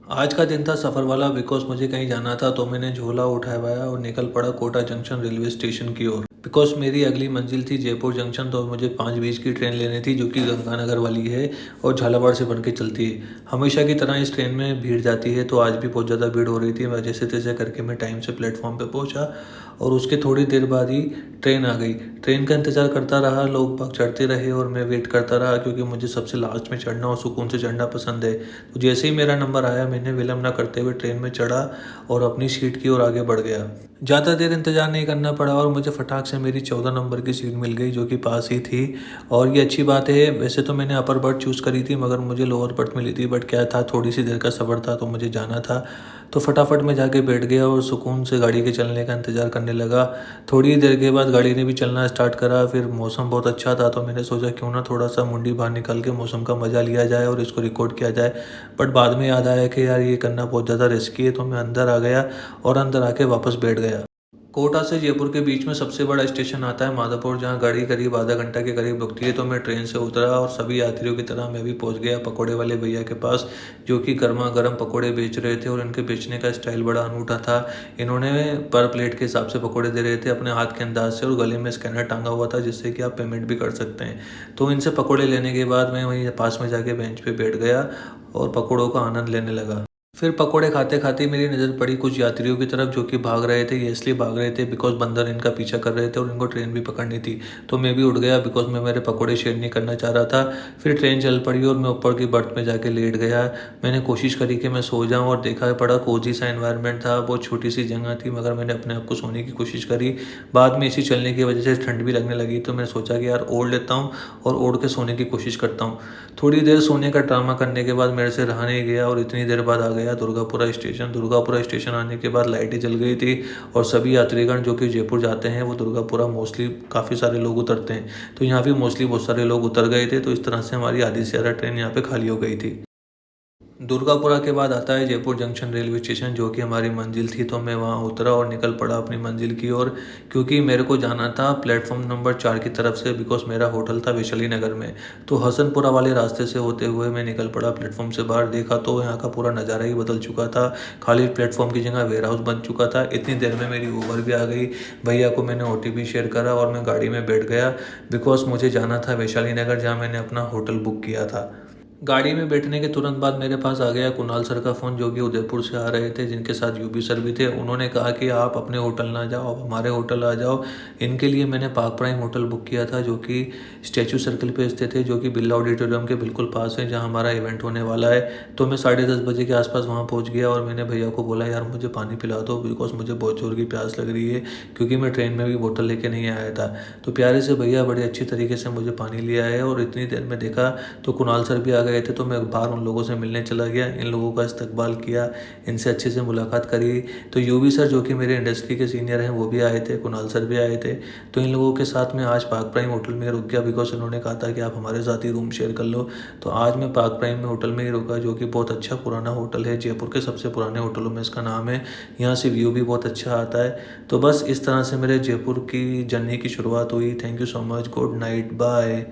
आज का दिन था सफ़र वाला बिकॉज़ मुझे कहीं जाना था तो मैंने झोला उठाया और निकल पड़ा कोटा जंक्शन रेलवे स्टेशन की ओर। बिकॉज़ मेरी अगली मंजिल थी जयपुर जंक्शन तो मुझे 5:20 की ट्रेन लेनी थी जो कि गंगानगर वाली है और झालावाड़ से बन के चलती है। हमेशा की तरह इस ट्रेन में भीड़ जाती है तो आज भी बहुत ज़्यादा भीड़ हो रही थी। मैं जैसे-तैसे करके मैं टाइम से प्लेटफ़ॉर्म पे पहुँचा और उसके थोड़ी देर बाद ही ट्रेन आ गई। ट्रेन का इंतज़ार करता रहा, लोग बाग चढ़ते रहे और मैं वेट करता रहा क्योंकि मुझे सबसे लास्ट में चढ़ना और सुकून से चढ़ना पसंद है। तो जैसे ही मेरा नंबर आया मैंने विलंब ना करते हुए ट्रेन में चढ़ा और अपनी सीट की ओर आगे बढ़ गया। ज़्यादा देर इंतज़ार नहीं करना पड़ा और मुझे फटाक से मेरी 14 नंबर की सीट मिल गई जो कि पास ही थी। और ये अच्छी बात है, वैसे तो मैंने अपर बर्थ चूज़ करी थी मगर मुझे लोअर बर्थ मिली थी, बट क्या था थोड़ी सी देर का सफ़र था तो मुझे जाना था। तो फटाफट मैं जाके बैठ गया और सुकून से गाड़ी के चलने का इंतज़ार करने लगा। थोड़ी देर के बाद गाड़ी ने भी चलना स्टार्ट करा। फिर मौसम बहुत अच्छा था तो मैंने सोचा क्यों ना थोड़ा सा मुंडी बाहर निकाल के मौसम का मज़ा लिया जाए और इसको रिकॉर्ड किया जाए। बट बाद में याद आया कि यार ये करना बहुत ज़्यादा रिस्की है, तो मैं अंदर आ गया और अंदर आके वापस बैठ गया। कोटा से जयपुर के बीच में सबसे बड़ा स्टेशन आता है माधोपुर, जहाँ गाड़ी करीब आधा घंटा के करीब रुकती है। तो मैं ट्रेन से उतरा और सभी यात्रियों की तरह मैं भी पहुंच गया पकौड़े वाले भैया के पास, जो कि गर्मा गर्म पकौड़े बेच रहे थे और इनके बेचने का स्टाइल बड़ा अनूठा था। इन्होंने पर प्लेट के हिसाब से पकौड़े दे रहे थे अपने हाथ के अंदाज से और गले में स्कैनर टांगा हुआ था जिससे कि आप पेमेंट भी कर सकते हैं। तो इनसे पकौड़े लेने के बाद मैं वहीं पास में जाके बेंच पे बैठ गया और पकौड़ों का आनंद लेने लगा। फिर पकोड़े खाते-खाते मेरी नज़र पड़ी कुछ यात्रियों की तरफ जो कि भाग रहे थे। ये इसलिए भाग रहे थे बिकॉज़ बंदर इनका पीछा कर रहे थे और इनको ट्रेन भी पकड़नी थी। तो मैं भी उठ गया बिकॉज़ मैं मेरे पकोड़े शेयर नहीं करना चाह रहा था। फिर ट्रेन चल पड़ी और मैं ऊपर की बर्थ में जाके लेट गया। मैंने कोशिश करी कि मैं सो जाऊँ और देखा पड़ा कोज़ी सा एनवायरनमेंट था, बहुत छोटी-सी जगह थी मगर मैंने अपने आप को सोने की कोशिश करी। बाद में एसी चलने की वजह से ठंड भी लगने लगी तो मैंने सोचा कि यार ओढ़ लेता हूँ और ओढ़ के सोने की कोशिश करता हूँ। थोड़ी देर सोने का ड्रामा करने के बाद मेरे से रहा नहीं गया और इतनी देर बाद आ गया दुर्गापुरा स्टेशन। दुर्गापुरा स्टेशन आने के बाद लाइटें जल गई थी और सभी यात्रीगण जो कि जयपुर जाते हैं वो दुर्गापुरा मोस्टली काफ़ी सारे लोग उतरते हैं। तो यहाँ भी मोस्टली बहुत सारे लोग उतर गए थे, तो इस तरह से हमारी आधी से ज़्यादा ट्रेन यहाँ पे खाली हो गई थी। दुर्गापुरा के बाद आता है जयपुर जंक्शन रेलवे स्टेशन जो कि हमारी मंजिल थी। तो मैं वहाँ उतरा और निकल पड़ा अपनी मंजिल की ओर, क्योंकि मेरे को जाना था प्लेटफॉर्म नंबर 4 की तरफ से बिकॉज़ मेरा होटल था वैशाली नगर में। तो हसनपुरा वाले रास्ते से होते हुए मैं निकल पड़ा प्लेटफॉर्म से बाहर। देखा तो यहाँ का पूरा नज़ारा ही बदल चुका था। खाली प्लेटफॉर्म की जगह वेयर हाउस बन चुका था। इतनी देर में मेरी उबर भी आ गई। भैया को मैंने ओटीपी शेयर करा और मैं गाड़ी में बैठ गया बिकॉज़ मुझे जाना था वैशाली नगर, जहाँ मैंने अपना होटल बुक किया था। गाड़ी में बैठने के तुरंत बाद मेरे पास आ गया कुणाल सर का फ़ोन जो कि उदयपुर से आ रहे थे, जिनके साथ यूबी सर भी थे। उन्होंने कहा कि आप अपने होटल ना जाओ, आप हमारे होटल आ जाओ। इनके लिए मैंने पार्क प्राइम होटल बुक किया था जो कि स्टैचू सर्कल पे स्थित है, जो कि बिरला ऑडिटोरियम के बिल्कुल पास है जहाँ हमारा इवेंट होने वाला है। तो मैं 10:30 बजे के आसपास वहाँ पहुँच गया और मैंने भैया को बोला यार मुझे पानी पिला दो बिकॉज़ मुझे बहुत ज़ोर की प्यास लग रही है, क्योंकि मैं ट्रेन में भी बोतल लेके नहीं आया था। तो प्यारे से भैया बड़े अच्छी तरीके से मुझे पानी ले आए और इतनी देर में देखा तो कुणाल सर भी आ गए थे। तो मैं बाहर उन लोगों से मिलने चला गया, इन लोगों का इस्तकबाल किया, इनसे अच्छे से मुलाकात करी। तो यूवी सर जो कि मेरे इंडस्ट्री के सीनियर हैं वो भी आए थे, कुणाल सर भी आए थे। तो इन लोगों के साथ में आज पार्क प्राइम होटल में रुक गया बिकॉज़ इन्होंने कहा था कि आप हमारे साथ ही रूम शेयर कर लो। तो आज मैं पार्क प्राइम में होटल में ही रुका जो कि बहुत अच्छा पुराना होटल है, जयपुर के सबसे पुराने होटलों में इसका नाम है। यहाँ से व्यू भी बहुत अच्छा आता है। तो बस इस तरह से मेरे जयपुर की जर्नी की शुरुआत हुई। Thank you so much, good night, bye.